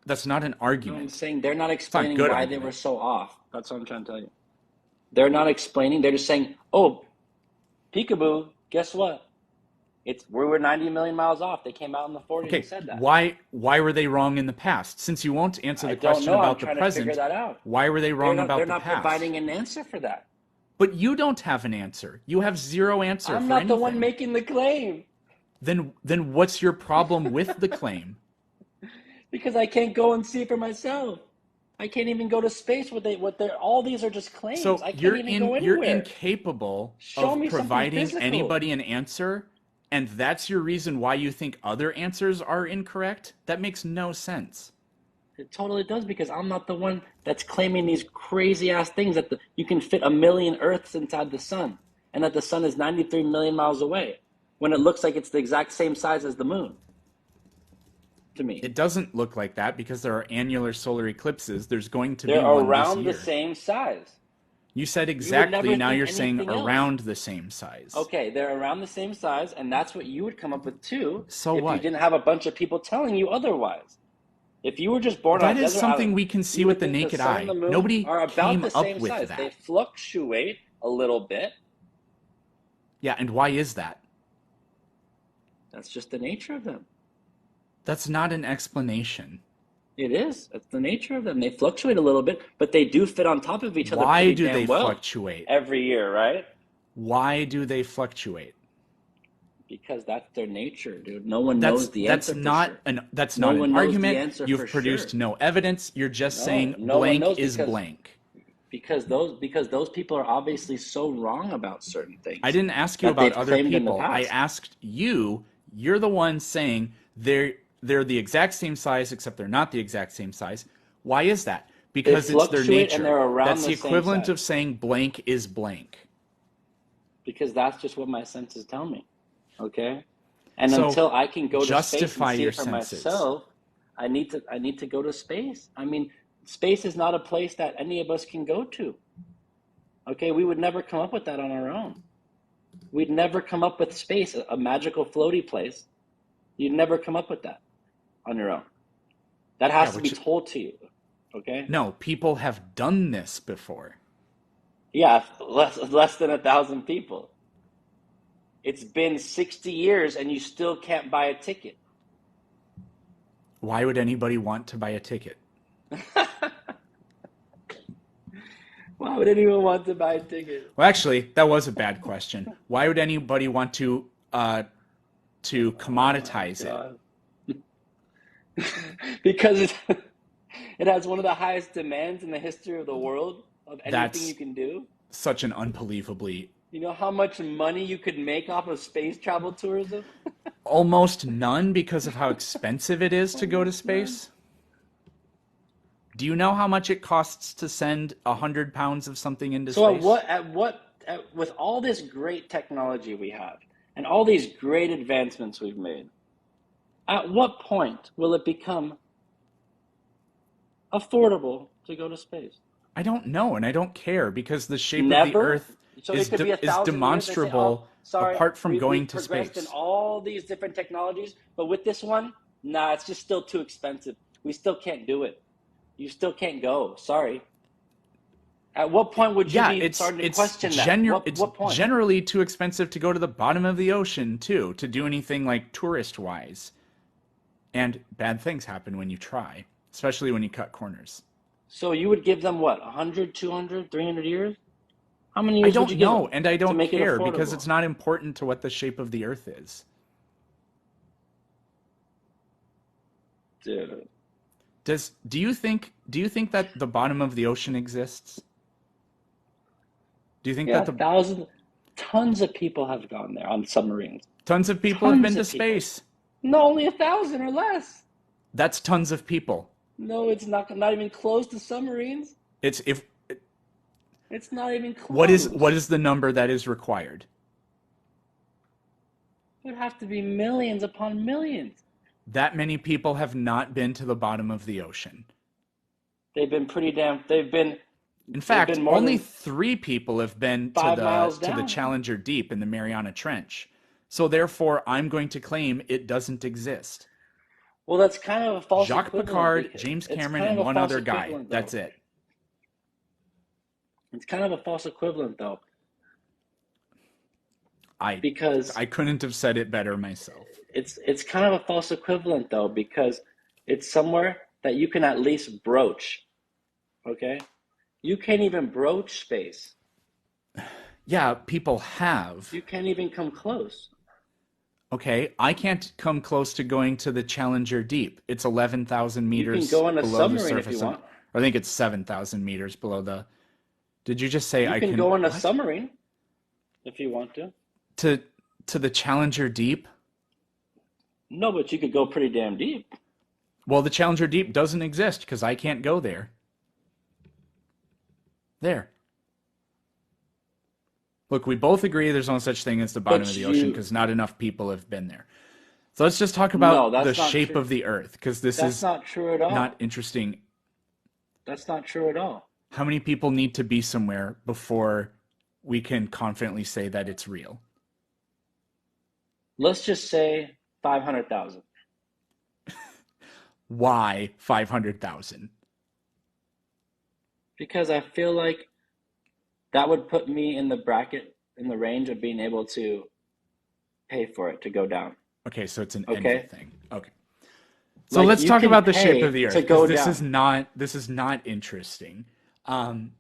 That's not an No, I'm argument. saying they're not It's not a explaining good why they were argument. so off. That's what I'm trying to tell you. They're not explaining. They're just saying, "Oh, peekaboo, guess what? We were 90 million miles off. They came out in the 40s and Okay, said that." why were they wrong in the past? Since you won't answer I the don't question know. I'm about the trying to figure present, that out. why were they wrong They're about the not past? providing an answer for that. But you don't have an answer. You have zero answer I'm for not the one anything. making the claim Then what's your problem with the claim? because I can't go and see for myself. I can't even go to space. All these are just claims. So I can't even go you're anywhere. incapable Show of me something providing physical. anybody an answer, and that's your reason why you think other answers are incorrect? That makes no sense. It totally does because I'm not the one that's claiming these crazy ass things that you can fit a million Earths inside the sun and that the sun is 93 million miles away when it looks like it's the exact same size as the moon to me. It doesn't look like that because there are annular solar eclipses. There's going to They're be one this around the year. same size. You said You would exactly, never now think you're saying anything else. around the same size. Okay, they're around the same size, and that's what you would come up with too So if you what? didn't have a bunch of people telling you otherwise. If you were just born on That a is desert something island, we can see you with would the think the naked sun and the eye. moon Nobody are about came the up same with size. They that. fluctuate a little bit. Yeah, and why is that? That's just the nature of them. That's not an explanation. It is. That's the nature of them. They fluctuate a little bit, but they do fit on top of each other Why pretty do they damn well fluctuate? every year, right? Why do they fluctuate? Because that's their nature, dude. No one That's knows the that's answer for not sure. an that's No not an one knows the argument. answer for You've sure. produced no evidence. You're just No, saying no one blank knows is blank. because those people are obviously so wrong about certain I things didn't ask you that about they've other claimed in the people. I past. asked you. You're the one saying they're the exact same size except they're not the exact same size. Why is that? They Because it's their fluctuate and nature. they're around That's the the same equivalent of size saying blank is blank. because that's just what my senses tell me. Okay? And So until I can go to space and justify see your it for senses. myself, I need to go to space. I mean, space is not a place that any of us can go to. Okay? We would never come up with that on our own. We'd never come up with space, a magical floaty place. You'd never come up with that on your own. That Yeah, has to be which told to you. Okay? no, people have done this before. Yeah, less than 1,000 people. It's been 60 years and you still can't buy a ticket. Why would anybody want to buy a ticket? Why would anyone want to buy a ticket? Well, actually, that was a bad question. Why would anybody want to Oh my commoditize it? God. Because it has one of the highest demands in the history of the world of anything you That's can do. such an unbelievably You know how much money you could make off of space travel tourism? almost none because of how expensive it is to go to Almost none. space. Do you know how much it costs to send 100 pounds of something into So space? with all this great technology we have and all these great advancements we've made, at what point will it become affordable to go to space? I don't know, and I don't care because the shape of the Never. Earth So it could be is 1,000 years. They say, "Oh, demonstrable sorry, apart from going we've to progressed in space. all these different technologies, but with this one, nah, it's just still too expensive. We still can't do it. You still can't go. Sorry." At what point would you Yeah, be starting to question that? it's What point? generally too expensive to go to the bottom of the ocean too to do anything like tourist wise. And bad things happen when you try, especially when you cut corners. So you would give them what, 100, 200, 300 years? How many I years would you don't give know, them and I to don't make it care because affordable? it's not important to what the shape of the Earth is. Dude. Do you think that the bottom of the ocean exists? Do you think that Yeah, the thousands, tons of people have gone there on submarines. tons of people have Tons been to of people. space? No, only 1,000 or less. That's tons of people. No, it's not even close to submarines. It's if It's not even what close. is the number that is required? It would have to be millions upon millions. That many people have not been to the bottom of the ocean. They've been pretty damn. In They've fact, been more only than 3 people have been 5 miles to the down. Challenger Deep in the Mariana Trench. So therefore, I'm going to claim it doesn't exist. Well, that's kind of a false Jacques equivalent Picard, because James it's Cameron, kind of and a one false other guy. equivalent That's though. it. It's kind of a false equivalent though I because I couldn't have said it better myself. it's kind of a false equivalent though because it's somewhere that you can at least broach. Okay, you can't even broach space. Yeah, people have. You can't even come close. Okay, I can't come close to going to the Challenger Deep. It's 11,000 You can meters go on a below the submarine if you surface of, want. or I think it's 7,000 meters below the. Did you just say You I can can go on a what? submarine if you want to. To to the Challenger Deep? No, but you could go pretty damn deep. Well, the Challenger Deep doesn't exist because I can't go there. There. Look, we both agree there's no such thing as the bottom of But the ocean you, because not enough people have been there. So let's just talk no, about the that's not shape true. of the Earth because this That's is not true at not all. interesting. That's not true at all. How many people need to be somewhere before we can confidently say that it's real? Let's just say 500,000. Why 500,000? Because I feel like that would put me in the bracket, in the range of being able to pay for it to go down. Okay, so it's an envy Okay? thing. Okay. So Like let's you talk can about the shape of pay the Earth to because go down. this is not interesting. Um,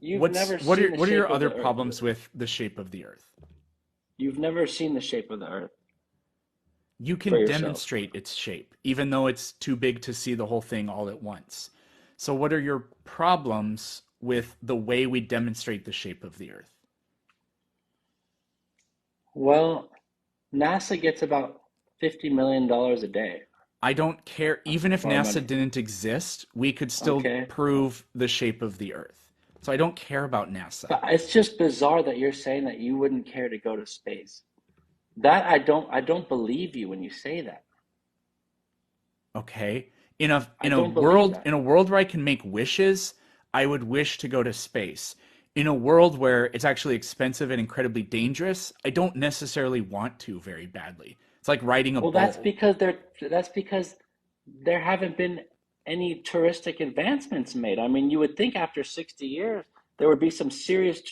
You've never what seen the are shape your of other the earth. problems with the shape of the Earth? You've never seen the shape of the earth You for can yourself. demonstrate its shape, even though it's too big to see the whole thing all at once. So what are your problems with the way we demonstrate the shape of the Earth? Well, NASA gets about $50 million a day I don't care. Even if of our NASA money. didn't exist, we could still Okay? prove the shape of the Earth. So I don't care about NASA. But it's just bizarre that you're saying that you wouldn't care to go to space. That I don't believe you when you say that. Okay. I don't believe that. In a world where I can make wishes, I would wish to go to space. In a world where it's actually expensive and incredibly dangerous, I don't necessarily want to very badly. It's like riding a Well, bull. that's because there haven't been any touristic advancements made. I mean, you would think after 60 years there would be some serious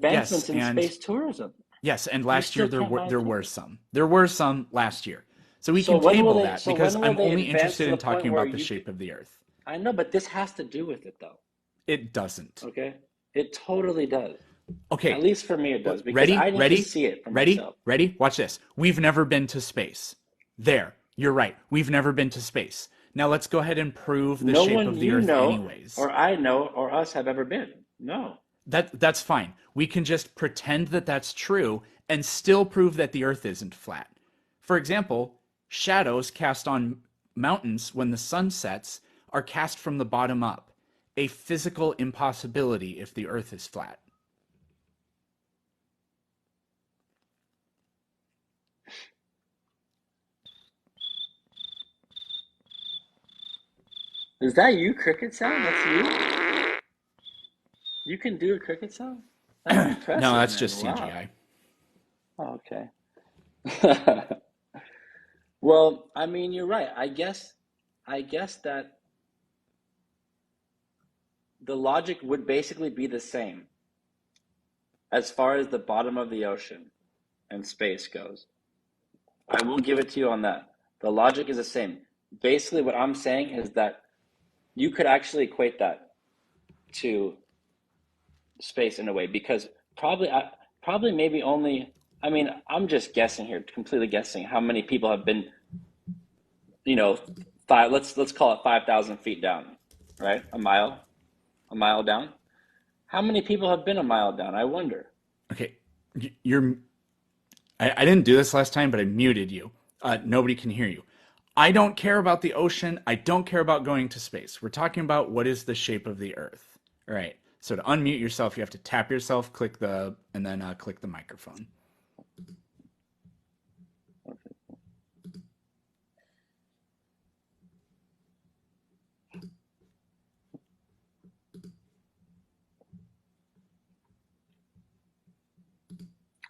Yes, advancements in and space tourism. yes, and You last year still can't find there something. were some. There were some last year. So we So can when will table they that so because when will I'm they only advance to interested the in point talking where about the you shape of the Earth. I know, but this has to do with it though. It doesn't. Okay? It totally does. At Okay, least for me it does because I ready, need to ready, see it for ready, myself. ready. Watch this. We've never been to space. There, you're right. We've never been to space. Now let's go ahead and prove the No shape one of the you Earth, know anyways. or I know or us have ever been. No. That's fine. We can just pretend that that's true and still prove that the Earth isn't flat. For example, shadows cast on mountains when the sun sets are cast from the bottom up, a physical impossibility if the Earth is flat. Is that you cricket sound? That's you? You can do a cricket sound? That's No, impressive, that's man. just Wow. CGI. Oh, okay. Well, I mean, you're right. I guess that the logic would basically be the same as far as the bottom of the ocean and space goes. I will give it to you on that. The logic is the same. Basically, what I'm saying is that you could actually equate that to space in a way because probably maybe only I mean, I'm just guessing here, completely guessing how many people have been, you know, five let's call it 5,000 feet down, right? A mile down. How many people have been a mile down? I wonder. Okay, you're. I didn't do this last time, but I muted you. Nobody can hear you. I don't care about the ocean. I don't care about going to space. We're talking about what is the shape of the Earth. All right. So to unmute yourself, you have to tap yourself, and then click the microphone.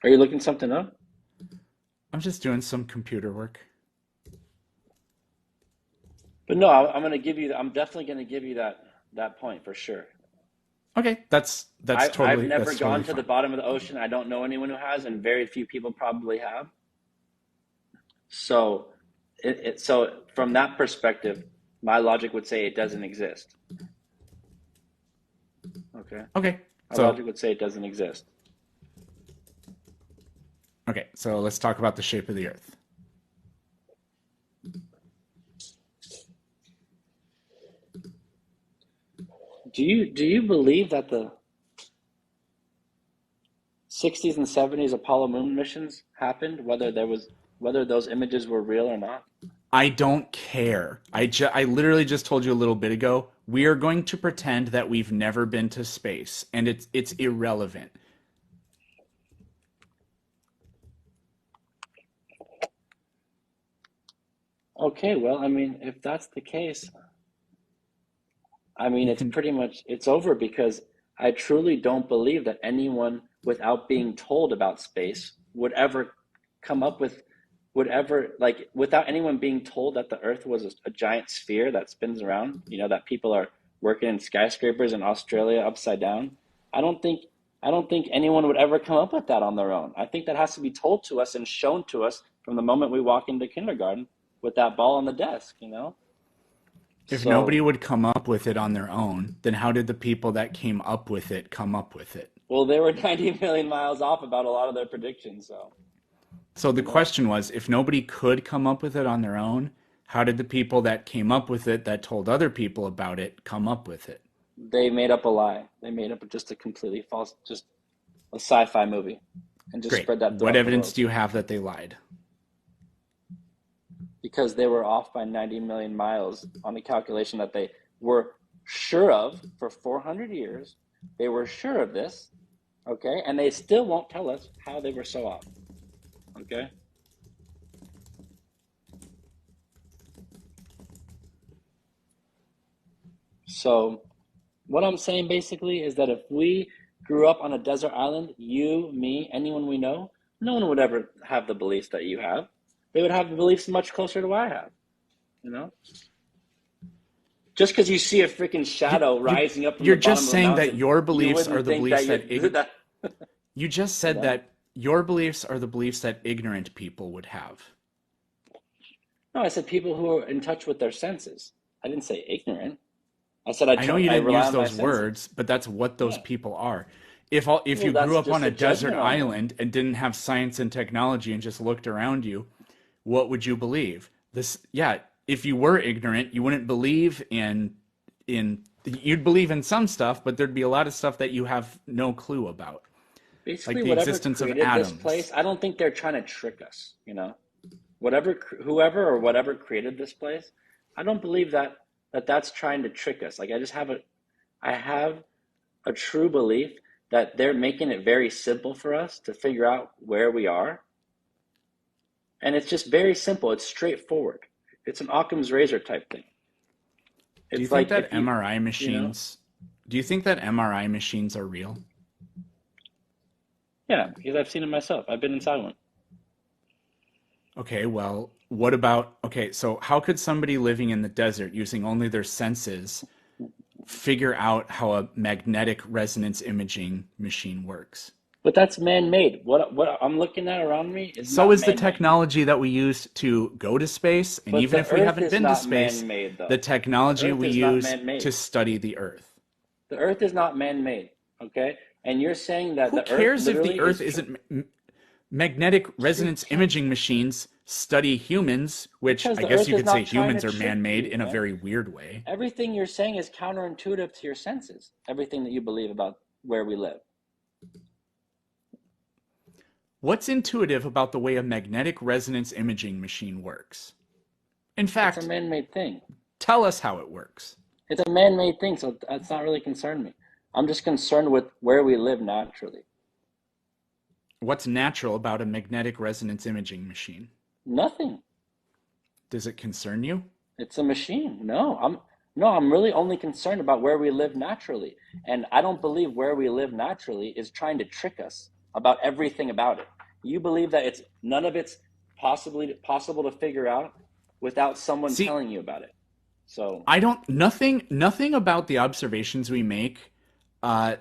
Are you looking something up? I'm just doing some computer work. But no, I'm going to give you. I'm definitely going to give you that point for sure. Okay, I've never that's totally gone to the fine. bottom of the ocean. I don't know anyone who has, and very few people probably have. So, so from that perspective, my logic would say it doesn't exist. Okay, Okay, my so logic would say it doesn't exist. so let's talk about the shape of the Earth. Do you believe that the 60s and 70s Apollo moon missions happened, whether those images were real or not? I don't care. I literally just told you a little bit ago. We are going to pretend that we've never been to space, and it's irrelevant. Okay, well, I mean, if that's the case, I mean, You it's can pretty much it's over because I truly don't believe that anyone without being told about space would ever come up with would ever like without anyone being told that the earth was a giant sphere that spins around, that people are working in skyscrapers in Australia upside down. I don't think I don't think anyone would ever come up with that on their own. I think that has to be told to us and shown to us from the moment we walk into kindergarten with that ball on the desk. If nobody So would come up with it on their own, then how did the people that came up with it come up with it? well, they were 90 million miles off about a lot of their predictions. So, So the you know, question was, if nobody could come up with it on their own, how did the people that came up with it that told other people about it come up with it? they made up a lie. They made up just a completely false, just a sci-fi movie, and just Great. spread that What throughout the evidence world do you have that they lied? because they were off by 90 million miles on the calculation that they were sure of for 400 years. They were sure of this, okay, and they still won't tell us how they were so off, okay? So what I'm saying basically is that if we grew up on a desert island, you, me, anyone we know, no one would ever have the beliefs that you have. They would have the beliefs much closer to what I have, you know? Just because you see a freaking You, shadow you, rising up from you're the just bottom of a saying that mountain, your you beliefs are wouldn't the think beliefs that that that you just you said know. that your beliefs are the beliefs that ignorant people would have. No, I said people who are in touch with their senses. I didn't say ignorant. I said I know you I didn't rely use on my those senses. words, but that's what those Yeah. people are. If Well, you grew that's up on just a a desert judgment on them. island and didn't have science and technology and just looked around you, what would you believe? If you were ignorant, you wouldn't believe in you'd believe in some stuff, but there'd be a lot of stuff that you have no clue about, like Basically, the whatever existence of created this place, atoms. I don't think they're trying to trick us. Whatever, whoever or whatever created this place, I don't believe that's trying to trick us. Like I have a true belief that they're making it very simple for us to figure out where we are, and it's just very simple. It's straightforward. It's an Occam's razor type thing. Do you It's think like that if you, MRI you know, machines do you think that MRI machines are real? yeah, because I've seen it myself. I've been inside one. Okay, well, what about okay, so how could somebody living in the desert using only their senses figure out how a magnetic resonance imaging machine works? But that's man-made. What I'm looking at around me is So not is the man-made. technology that we use to go to space, and But even the if we Earth haven't is been to not space, man-made, the though. The technology Earth we is not use to man-made. study the Earth. The Earth is not man-made. Okay, and you're saying that Who the Earth cares if the literally Earth is isn't magnetic you resonance can't imaging machines study humans, which because I the guess Earth you is could say not trying to humans are trick man-made you, in a man. very weird way. Everything you're saying is counterintuitive to your senses. Everything that you believe about where we live. What's intuitive about the way a magnetic resonance imaging machine works? In It's a fact, man-made thing. tell us how it works. It's a man-made thing, so that's not really concerned me. I'm just concerned with where we live naturally. What's natural about a magnetic resonance imaging machine? Nothing. Does it concern you? It's a machine. No, I'm really only concerned about where we live naturally. And I don't believe where we live naturally is trying to trick us about everything about it. You believe that it's none of it's possibly possible to figure out without someone See, telling you about it. So I don't nothing about the observations we make uh,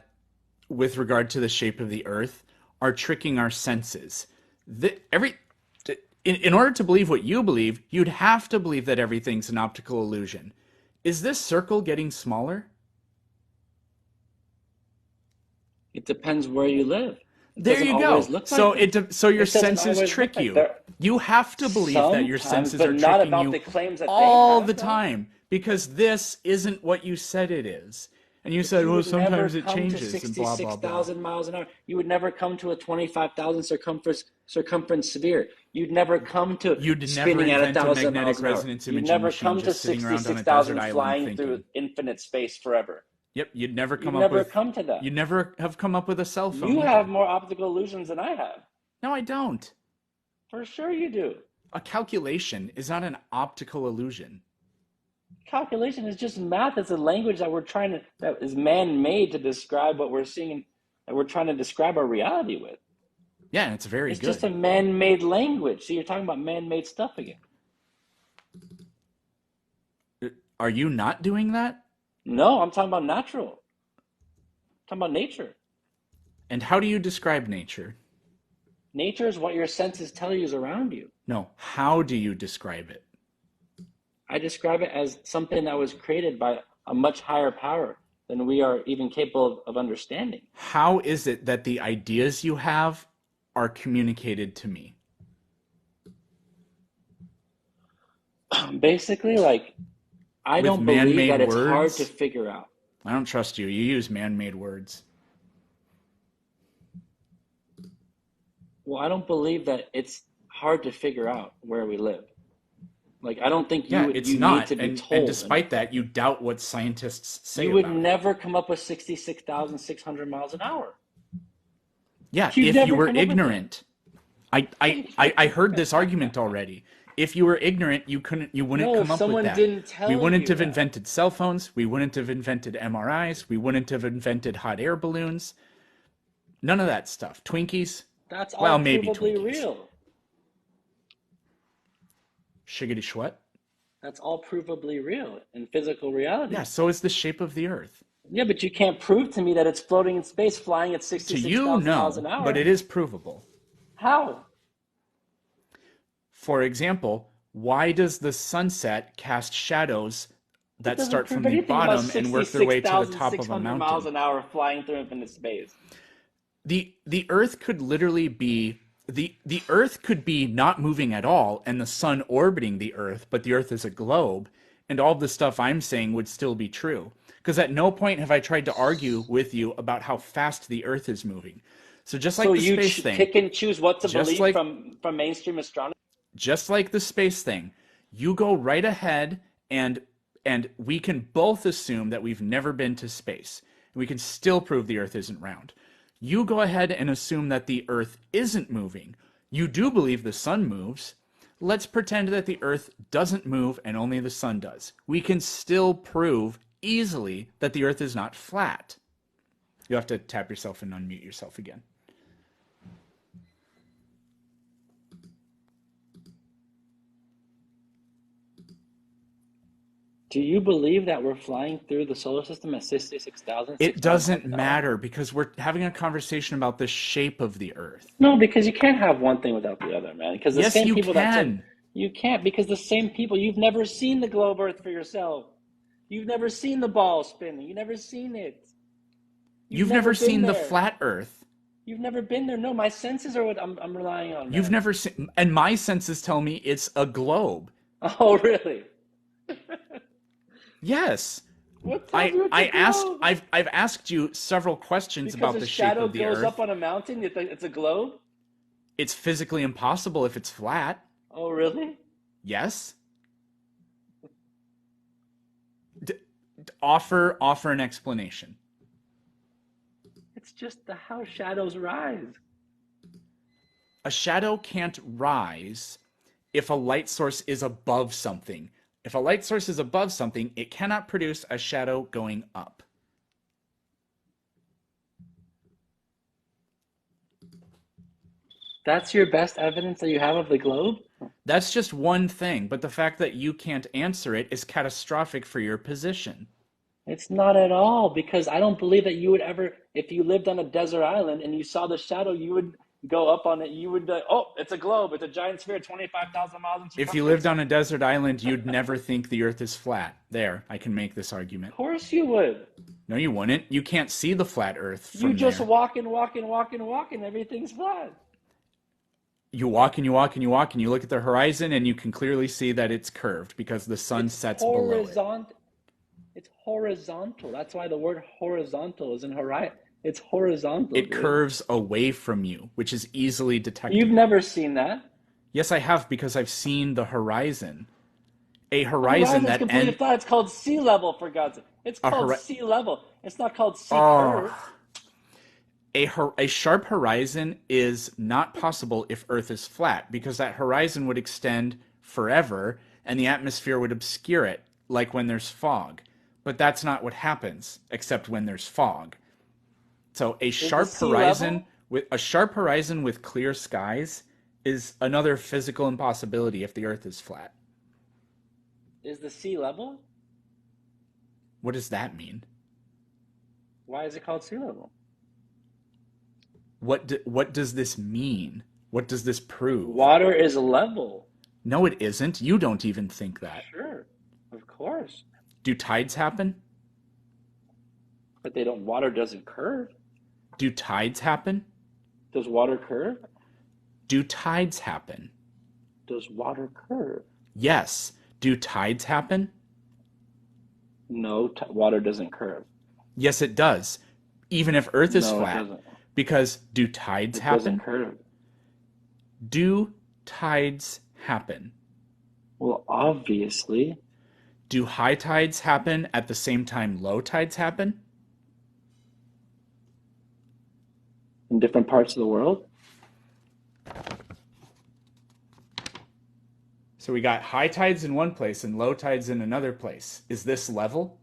with regard to the shape of the Earth are tricking our senses. Every in order to believe what you believe, you'd have to believe that everything's an optical illusion. Is this circle getting smaller? it depends where you live. It There doesn't you always go. look like So this. so your It doesn't senses always look trick like you. there. You have to believe that your Sometimes, senses but are not tricking about you the claims that they all have, the though. time because this isn't what you said it is. And you But said, you well, would never sometimes it come to changes and blah, blah, blah. 66,000 miles an hour. You would never come to a 25,000 circumference sphere. You'd never come to You'd never spinning at invent a 1,000 miles magnetic an hour. resonance You'd imaging never machine come to just sitting around on a desert 66,000 island flying through thinking. infinite space forever. Yep, you'd never You'd come up never with, come to that. you'd never have come up with a cell phone You have either. more optical illusions than I have. No, I don't. For sure you do. A calculation is not an optical illusion. Calculation is just math. It's a language that is man-made to describe what we're seeing, that we're trying to describe our reality with. Yeah, and it's very It's just a good. man-made language. See, you're talking about man-made stuff again. Are you not doing that? No, I'm talking about natural. I'm talking about nature. And how do you describe nature? Nature is what your senses tell you is around you. No, how do you describe it? I describe it as something that was created by a much higher power than we are even capable of understanding. How is it that the ideas you have are communicated to me? Basically, like, I With don't believe man-made that it's hard to words? figure out. I don't trust you. You use man-made words. Well, I don't believe that it's hard to figure out where we live. Like, I don't think Yeah, it's you need not. to be And told despite anything. that, you doubt what scientists say You would about it. never come up with 66,600 miles an hour. Yeah, You'd if you never were come up with that. ignorant. I heard this argument already. If you were ignorant, you wouldn't No, if come up with someone that. didn't We tell wouldn't you have that. invented cell phones. We wouldn't have invented MRIs. We wouldn't have invented hot air balloons. None of that stuff. Twinkies? That's all Well, maybe provably Twinkies. real. Shiggity Schwet? That's all provably real in physical Yeah, reality. so is the shape of the Earth. Yeah, but you can't prove to me that it's floating in space flying at To you, 66,000 miles an no, but hour. it is provable. How? For example, why does the sunset cast shadows It that doesn't start from prove the anything about bottom and work their way to the top of a 66,600 miles mountain? an hour flying through infinite space. The Earth could literally be the Earth could be not moving at all and the sun orbiting the Earth, but the Earth is a globe, and all the stuff I'm saying would still be true. Because at no point have I tried to argue with you about how fast the Earth is moving. So just So like the you space thing, pick and choose what to just believe like from mainstream astronomy. just like the space thing, you go right ahead and we can both assume that we've never been to space. We can still prove the Earth isn't round. You go ahead and assume that the Earth isn't moving. You do believe the sun moves. Let's pretend that the Earth doesn't move and only the sun does. We can still prove easily that the Earth is not flat. You have to tap yourself and unmute yourself again. Do you believe that we're flying through the solar system at It 66,600 miles doesn't an hour? matter because we're having a conversation about the shape of the Earth. No, because you can't have one thing without the other, man. Because the Yes, same you people that took can. you can't because the same people you've never seen the globe Earth for yourself. You've never seen the ball spinning. You've never seen it. You've You've never never been seen the there. flat Earth. You've never been there. No, my senses are what I'm relying on, You've man. never seen, and my senses tell me it's a globe. Oh, really? Yes. What tells you it's a globe? I've asked you several questions Because about a the shape shadow of the goes up Earth. on a mountain, it's a globe? It's physically impossible if it's flat. Oh, really? Yes. D- offer an explanation. It's just how shadows rise. A shadow can't rise if a light source is above something. If a light source is above something, it cannot produce a shadow going up. That's your best evidence that you have of the globe? That's just one thing, but the fact that you can't answer it is catastrophic for your position. It's not at all, because I don't believe that you would ever, if you lived on a desert island and you saw the shadow, you would go up on it. You would, oh, it's a globe. It's a giant sphere, 25,000 miles in If you lived circumference. on a desert island, you'd never think the earth is flat. There, I can make this Of argument. course you would. No, you wouldn't. You can't see the flat earth You from just there. walk and walk and walk and walk, and everything's flat. You walk and you walk and you walk and you look at the horizon and you can clearly see that it's curved because the sun It's sets below it. horizontal. It's horizontal. That's why the word horizontal is in horizon. It's horizontal, It dude. curves away from you, which is easily You've detectable. never seen that. Yes, I have because I've seen the horizon. A The horizon horizon's that completely end flat. It's called sea level, for God's sake. It's a called hori- sea level. It's not called sea curve. oh, a sharp horizon is not possible if Earth is flat because that horizon would extend forever and the atmosphere would obscure it, like when there's fog. But that's not what happens, except when there's fog. So Is the sea level? a sharp horizon with clear skies is another physical impossibility if the Earth is flat. Is the sea level? What does that mean? Why is it called sea level? What does this mean? What does this prove? Water is level. No, it isn't. You don't even think that. Sure, of course. Do tides happen? But they don't. Water doesn't curve. Do tides happen? Does water curve? Do tides happen? Does water curve? Yes. Do tides happen? No, water doesn't curve. Yes, it does. Even if Earth is No, it flat. doesn't. Because do tides It doesn't happen? curve. Do tides happen? Well, obviously. Do high tides happen at the same time low tides happen? In different parts of the world? So we got high tides in one place and low tides in another place. Is this level?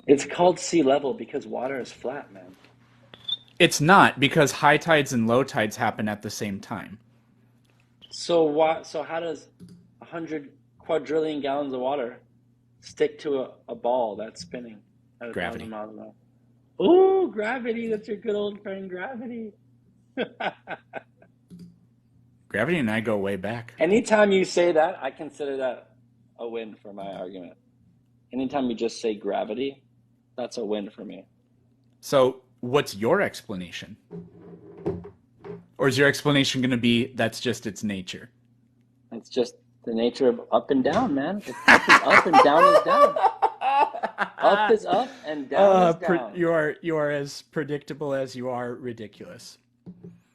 It's called sea level because water is flat, man. It's not because high tides and low tides happen at the same time. So how does 100 quadrillion gallons of water stick to a ball that's spinning at 1,000 miles an hour? Ooh, gravity. That's your good old friend, gravity. Gravity and I go way back. Anytime you say that, I consider that a win for my argument. Anytime you just say gravity, that's a win for me. So, what's your explanation? Or is your explanation going to be that's just its nature? It's just the nature of up and down, man. If up is up and down is down. Up is up and down is down. You are as predictable as you are ridiculous.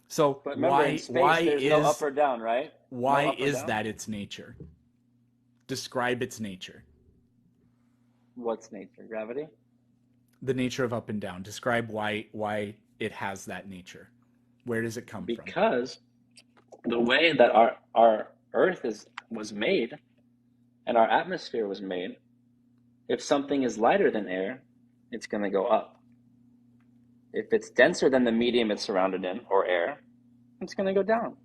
So But remember, in space, there's no up or down, right? No why up or is down? that its nature? Describe its nature. What's nature? Gravity? The nature of up and down. Describe why it has that nature. Where does it come from? Because the way that our Earth was made and our atmosphere was made, if something is lighter than air, it's going to go up. If it's denser than the medium it's surrounded in, or air, it's going to go down.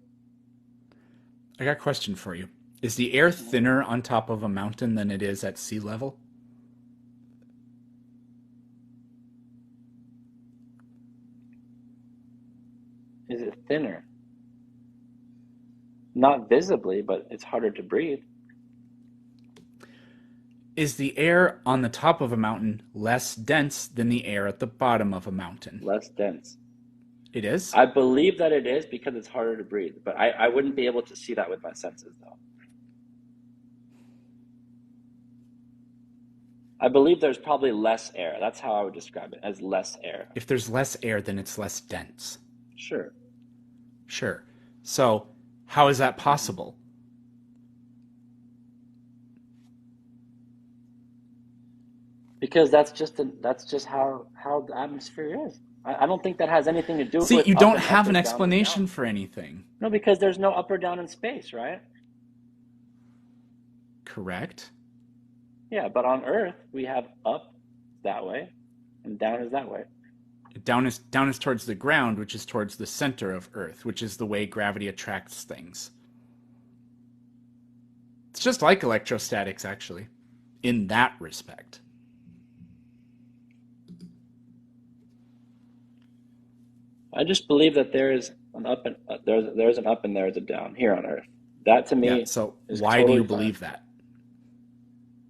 I got a question for you. Is the air thinner on top of a mountain than it is at sea level? Is it thinner? Not visibly, but it's harder to breathe. Is the air on the top of a mountain less dense than the air at the bottom of a mountain? Less dense. It is? I believe that it is because it's harder to breathe, but I wouldn't be able to see that with my senses, though. I believe there's probably less air. That's how I would describe it, as less air. If there's less air, then it's less dense. Sure. Sure. So, how is that possible? Because that's just how the atmosphere is. I don't think that has anything to do See, with you up don't and up have or an down and explanation down. for anything. No, because there's no up or down in space, right? Correct? Yeah, but on Earth we have up that way and down is that way. Down is towards the ground, which is towards the center of Earth, which is the way gravity attracts things. It's just like electrostatics, actually, in that respect. I just believe that there is an up and there's an up and there's a down here on Earth. That to Yeah, me so is why do totally you fine believe that?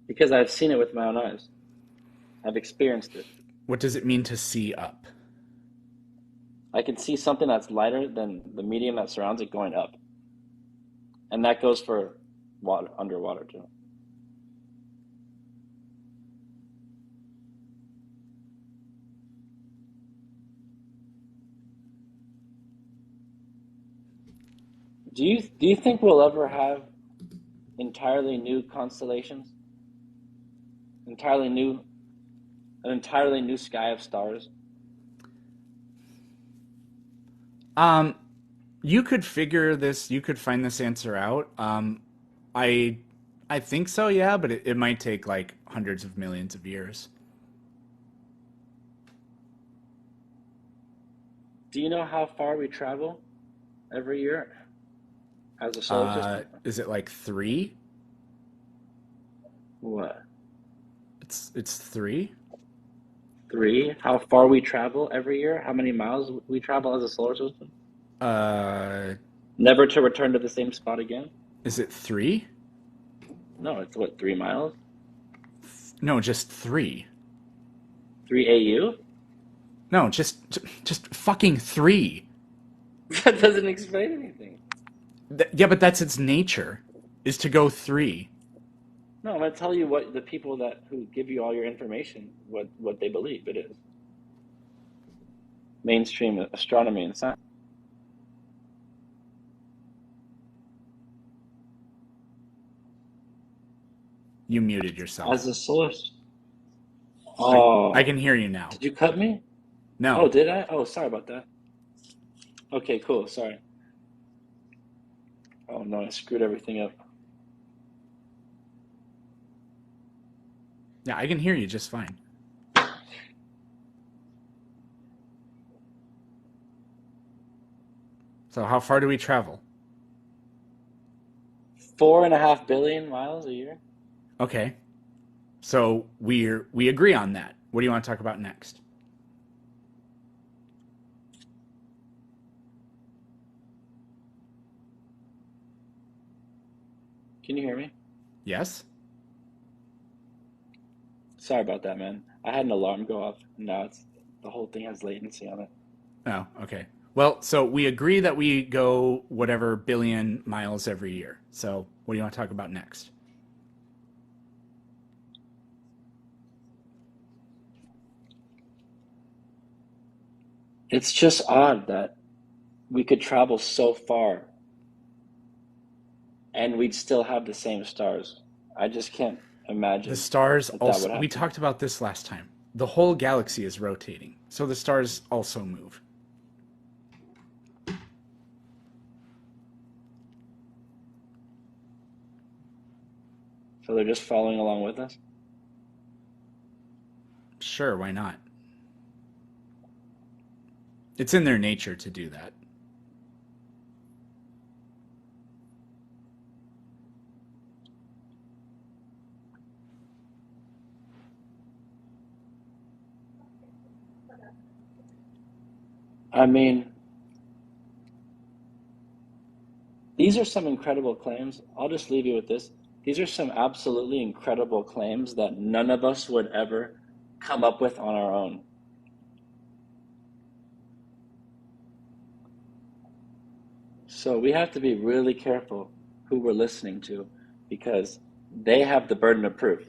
because I've seen it with my own eyes. I've experienced it. What does it mean to see up? I can see something that's lighter than the medium that surrounds it going up, and that goes for water underwater too. Do you think we'll ever have entirely new constellations, entirely new an entirely new sky of stars? Um, you could figure this. You could find this answer out. I, I think so. Yeah, but it might take like hundreds of millions of years. Do you know how far we travel every year as a solar system? Is it like three? What? It's three. Three? How far we travel every year? How many miles we travel as a solar system? Uh, Never to return to the same spot again? is it three? No, it's what, 3 miles? No, just three. 3 AU? No, just fucking three. That doesn't explain anything. Yeah, but that's its nature, is to go three. No, I'm gonna tell you what the people that who give you all your information, what they believe it is. Mainstream astronomy and science. You muted As yourself. a source. I Oh, can hear you now. did you cut me? Oh, No. did I? Oh, sorry about that. Okay, cool. Sorry. Oh no, I screwed everything up. Yeah, I can hear you just fine. So how far do we travel? 4.5 billion miles a year. Okay. So we agree on that. What do you want to talk about next? Can you hear me? Yes? Sorry about that, man. I had an alarm go off, and now it's the whole thing has latency on it. Oh, okay. Well, so we agree that we go whatever billion miles every year. So what do you want to talk about next? It's just odd that we could travel so far and we'd still have the same stars. I just can't The imagine stars that that also, would we happen. talked about this last time. The whole galaxy is rotating. So the stars also move. So they're just following along with us. Sure, why not? It's in their nature to do that. I mean, these are some incredible claims. I'll just leave you with this. These are some absolutely incredible claims that none of us would ever come up with on our own. So we have to be really careful who we're listening to because they have the burden of proof.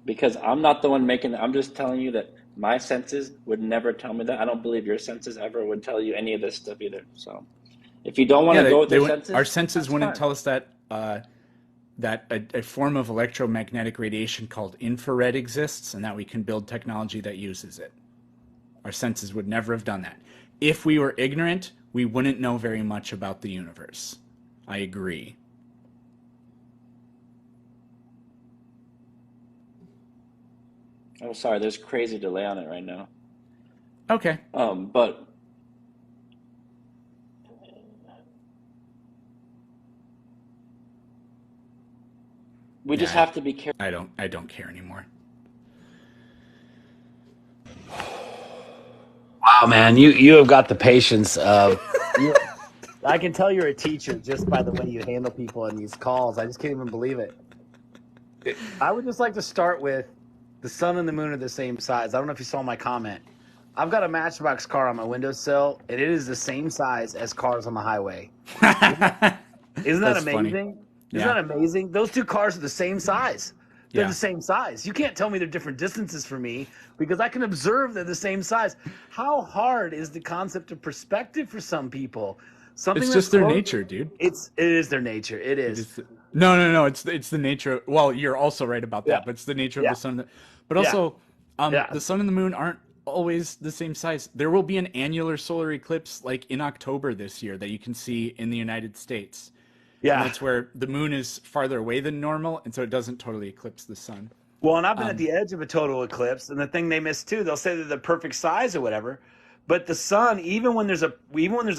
Because I'm not the one making it. I'm just telling you that my senses would never tell me that. I don't believe your senses ever would tell you any of this stuff either. So if you don't want Yeah, to go with they your wouldn't, our senses, senses that's wouldn't fine. tell us that a form of electromagnetic radiation called infrared exists and that we can build technology that uses it. Our senses would never have done that. If we were ignorant, we wouldn't know very much about the universe. I agree. I'm sorry, there's crazy delay on it right now. Okay. But we just Yeah, have to be careful. I don't care anymore. Wow, man, you have got the patience of you. I can tell you're a teacher just by the way you handle people in these calls. I just can't even believe it. I would just like to start with the sun and the moon are the same size. I don't know if you saw my comment. I've got a Matchbox car on my windowsill, and it is the same size as cars on the highway. Isn't that That's funny. amazing? Isn't Yeah. that amazing? Those two cars are the same size. They're the Yeah. same size. You can't tell me they're different distances for me because I can observe they're the same size. How hard is the concept of perspective for some people? Something It's that's just their close. nature, dude. It is their nature. It It is. is. No. It's the nature. Well, you're also right about Yeah. that, but it's the nature of Yeah. the sun. But Yeah. also, Yeah. the sun and the moon aren't always the same size. There will be an annular solar eclipse like in October this year that you can see in the United States, and Yeah. that's where the moon is farther away than normal, and so it doesn't totally eclipse the sun. Well, and I've been at Um, the edge of a total eclipse, and the thing they miss too, they'll say they're the perfect size or whatever. But the sun, even when there's a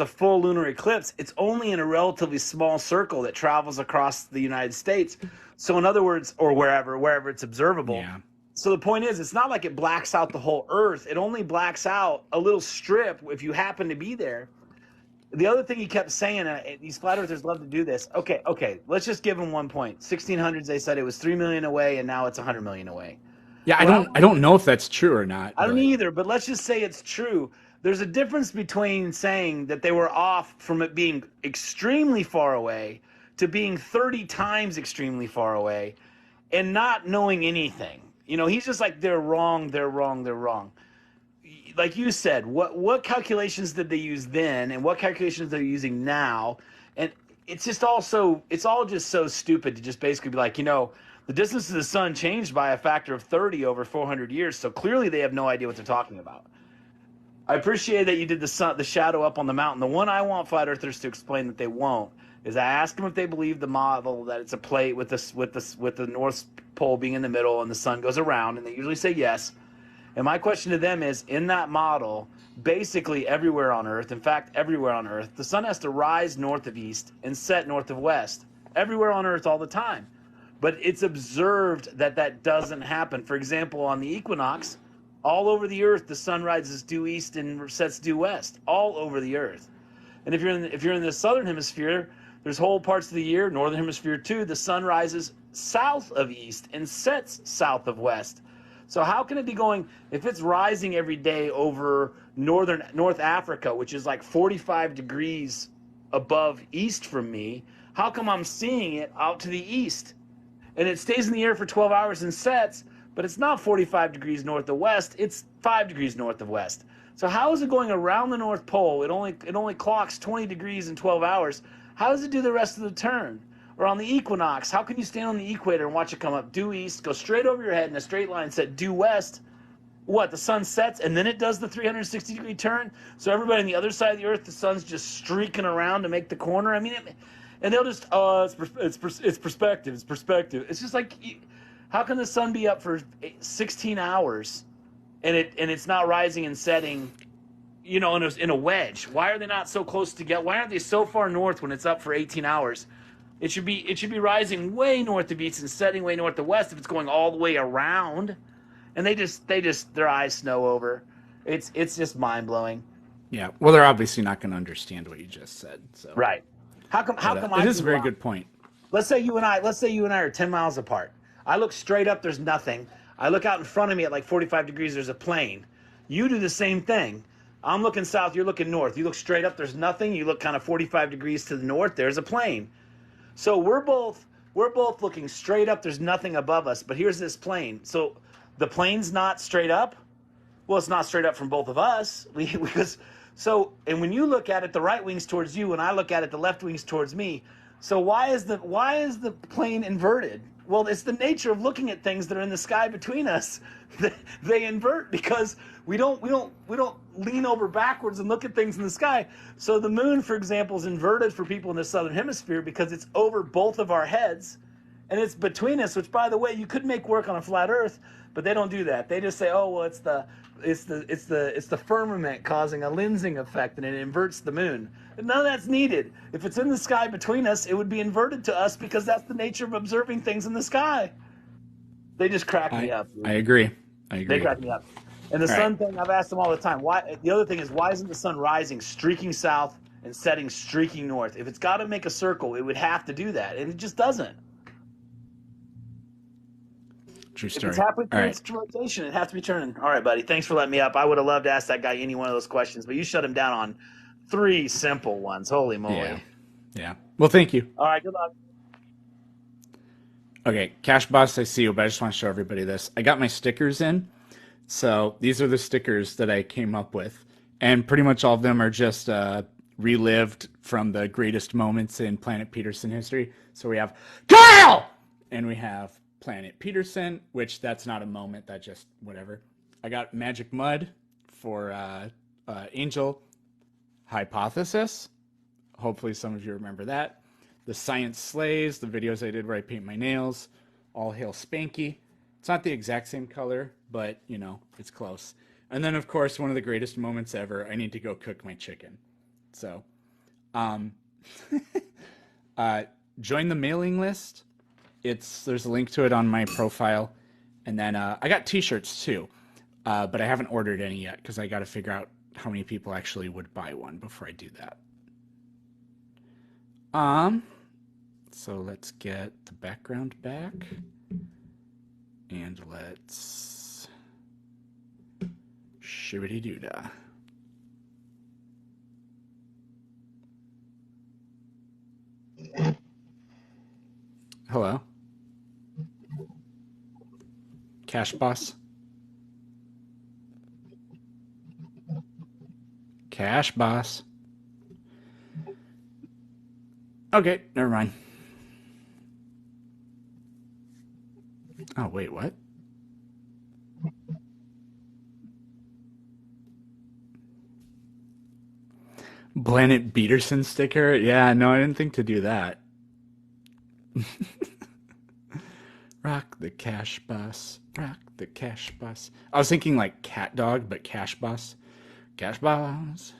full lunar eclipse, it's only in a relatively small circle that travels across the United States. So in other words, or wherever it's observable. yeah. So the point is, it's not like it blacks out the whole Earth. It only blacks out a little strip if you happen to be there. The other thing he kept saying, these flat earthers love to do this. Okay, let's just give him 1 point. 1600s, they said it was 3 million away, and now it's 100 million away. Yeah, What I I want, don't know if that's true or not, I don't but either, but let's just say it's true. There's a difference between saying that they were off from it being extremely far away to being 30 times extremely far away and not knowing anything. He's just like, they're wrong, they're wrong, they're wrong. Like you said, what calculations did they use then, and what calculations they're using now, and it's all just so stupid to just basically be like, the distance to the sun changed by a factor of 30 over 400 years, so clearly they have no idea what they're talking about. I appreciate that you did the shadow up on the mountain. The one I want flat earthers to explain that they won't is I ask them if they believe the model that it's a plate with the North Pole being in the middle and the sun goes around, and they usually say yes. And my question to them is, in that model, basically everywhere on Earth, in fact, everywhere on Earth, the sun has to rise north of east and set north of west. Everywhere on Earth all the time. But it's observed that that doesn't happen. For example, on the equinox, all over the Earth, the sun rises due east and sets due west. All over the Earth. And if you're in the southern hemisphere, there's whole parts of the year, northern hemisphere too, the sun rises south of east and sets south of west. So how can it be going if it's rising every day over North Africa, which is like 45 degrees above east from me? How come I'm seeing it out to the east? And it stays in the air for 12 hours and sets, but it's not 45 degrees north of west, it's 5 degrees north of west. So how is it going around the North Pole? It only clocks 20 degrees in 12 hours. How does it do the rest of the turn? Or on the equinox, how can you stand on the equator and watch it come up due east, go straight over your head in a straight line, set due west? What, the sun sets and then it does the 360-degree turn? So everybody on the other side of the Earth, the sun's just streaking around to make the corner? I mean, and they'll just, it's perspective, it's perspective. It's just like, how can the sun be up for 16 hours and it's not rising and setting, in a wedge? Why are they not so close together? Why aren't they so far north when it's up for 18 hours? It should be rising way north of east and setting way north of west if it's going all the way around. And they just their eyes snow over. It's just mind blowing. yeah. Well, they're obviously not going to understand what you just said. So, Right. How but come it I is a can very go? good point. Let's say you and I are 10 miles apart. I look straight up, there's nothing. I look out in front of me at like 45 degrees, there's a plane. You do the same thing. I'm looking south, you're looking north. You look straight up, there's nothing. You look kind of 45 degrees to the north, there's a plane. So we're both looking straight up, there's nothing above us, but here's this plane. So the plane's not straight up? Well, it's not straight up from both of us. And when you look at it, the right wing's towards you, and I look at it, the left wing's towards me. So why is the plane inverted? Well, it's the nature of looking at things that are in the sky between us. They invert because we don't lean over backwards and look at things in the sky. So the moon, for example, is inverted for people in the southern hemisphere because it's over both of our heads, and it's between us. Which, by the way, you could make work on a flat Earth, but they don't do that. They just say, "Oh, well, it's the firmament causing a lensing effect, and it inverts the moon." None of that's needed. If it's in the sky between us, it would be inverted to us because that's the nature of observing things in the sky. They just crack me up, I dude. agree. I They agree. crack me up. And the All right. sun thing, I've asked them all the time. Why? The other thing is, why isn't the sun rising, streaking south, and setting, streaking north? If it's got to make a circle, it would have to do that, and it just doesn't. True If it's story. halfway All through right. its rotation, it has to be turning. All right, buddy. Thanks for letting me up. I would have loved to ask that guy any one of those questions, but you shut him down on 3 simple ones. Holy moly. Yeah. Yeah. Well, thank you. All right, good luck. Okay, Cash Boss, I see you, but I just want to show everybody this. I got my stickers in. So these are the stickers that I came up with. And pretty much all of them are just relived from the greatest moments in Planet Peterson history. So we have Kyle! And we have Planet Peterson, which that's not a moment, that just whatever. I got Magic Mud for Angel Hypothesis. Hopefully some of you remember that. The Science Slays, the videos I did where I paint my nails. All Hail Spanky. It's not the exact same color, but, you know, it's close. And then, of course, one of the greatest moments ever, I need to go cook my chicken. So, um, join the mailing list. There's a link to it on my profile. And then I got t-shirts too, but I haven't ordered any yet because I got to figure out how many people actually would buy one before I do that. So let's get the background back. And let's shibbity-doo-dah. Hello? Cash Boss? Cash Boss? Okay, never mind. Oh, wait, what? Planet Peterson sticker? Yeah, no, I didn't think to do that. Rock the Cash Boss. Rock the Cash Boss. I was thinking like cat dog, but Cash Boss. Cash Boss.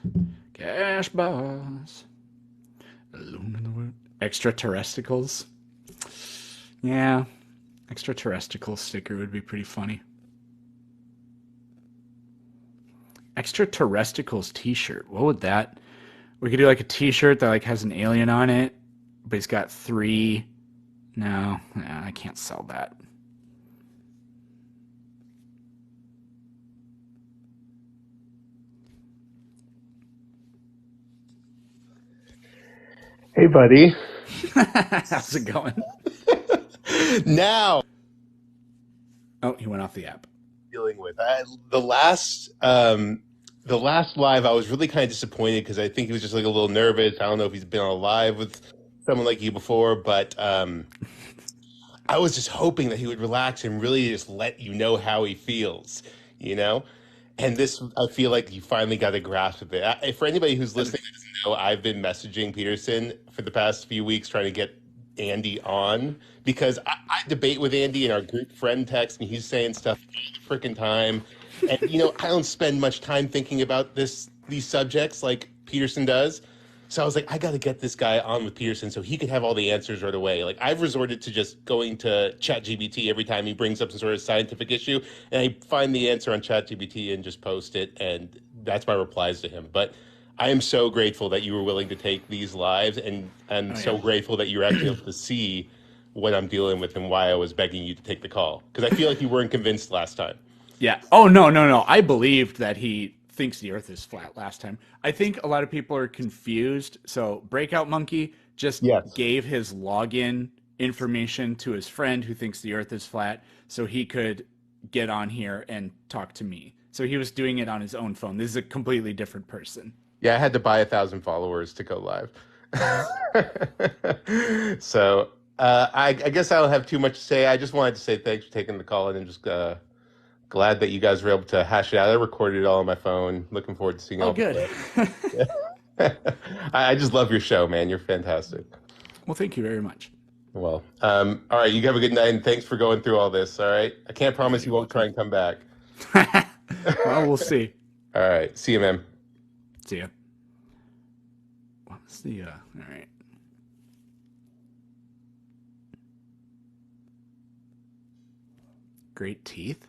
Cash Boss. Alone in the world. Extraterrestrials. Yeah. Extraterrestrial sticker would be pretty funny. Extraterrestrials t-shirt. What would that? We could do like a t-shirt that like has an alien on it, but it's got 3. No, I can't sell that. Hey, buddy. How's it going? Now Oh, he went off the app. dealing with the last live, I was really kind of disappointed because I think he was just like a little nervous. I don't know if he's been on a live with someone like you before, but I was just hoping that he would relax and really just let you know how he feels, you know? And this, I feel like you finally got a grasp of it. For anybody who's listening that doesn't know, I've been messaging Peterson for the past few weeks trying to get Andy on because I debate with Andy in our group friend text, and he's saying stuff all the freaking time. And you know, I don't spend much time thinking about these subjects like Peterson does. So I was like, I got to get this guy on with Peterson so he could have all the answers right away. Like I've resorted to just going to ChatGPT every time he brings up some sort of scientific issue, and I find the answer on ChatGPT and just post it, and that's my replies to him. But I am so grateful that you were willing to take these lives, and Oh, so yeah. grateful that you were actually able to see what I'm dealing with and why I was begging you to take the call because I feel like you weren't convinced last time. Yeah. Oh, no. I believed that he thinks the earth is flat last time. I think a lot of people are confused. So Breakout Monkey just Yes. gave his login information to his friend who thinks the earth is flat so he could get on here and talk to me. So he was doing it on his own phone. This is a completely different person. Yeah, I had to buy 1,000 followers to go live. So I guess I don't have too much to say. I just wanted to say thanks for taking the call and just glad that you guys were able to hash it out. I recorded it all on my phone. Looking forward to seeing Oh, all the good. clips. I just love your show, man. You're fantastic. Well, thank you very much. Well, all right. You have a good night, and thanks for going through all this. All right. I can't Yeah, promise you you're won't try welcome. and come back. Well, we'll see. All right. See you, man. See ya. What was the, all right. Great teeth?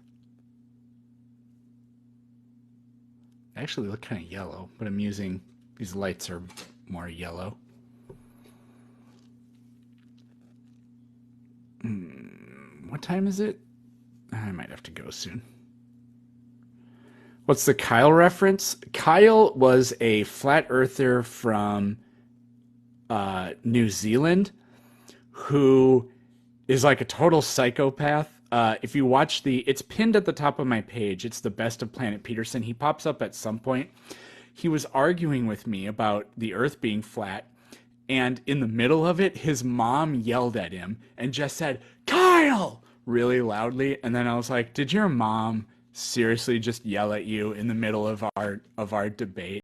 They actually look kind of yellow, but I'm using, these lights are more yellow. What time is it? I might have to go soon. What's the Kyle reference? Kyle was a flat earther from New Zealand who is like a total psychopath. If you watch it's pinned at the top of my page. It's the best of Planet Peterson. He pops up at some point. He was arguing with me about the Earth being flat, and in the middle of it, his mom yelled at him and just said, "Kyle!" really loudly. And then I was like, "Did your mom seriously just yell at you in the middle of our debate?"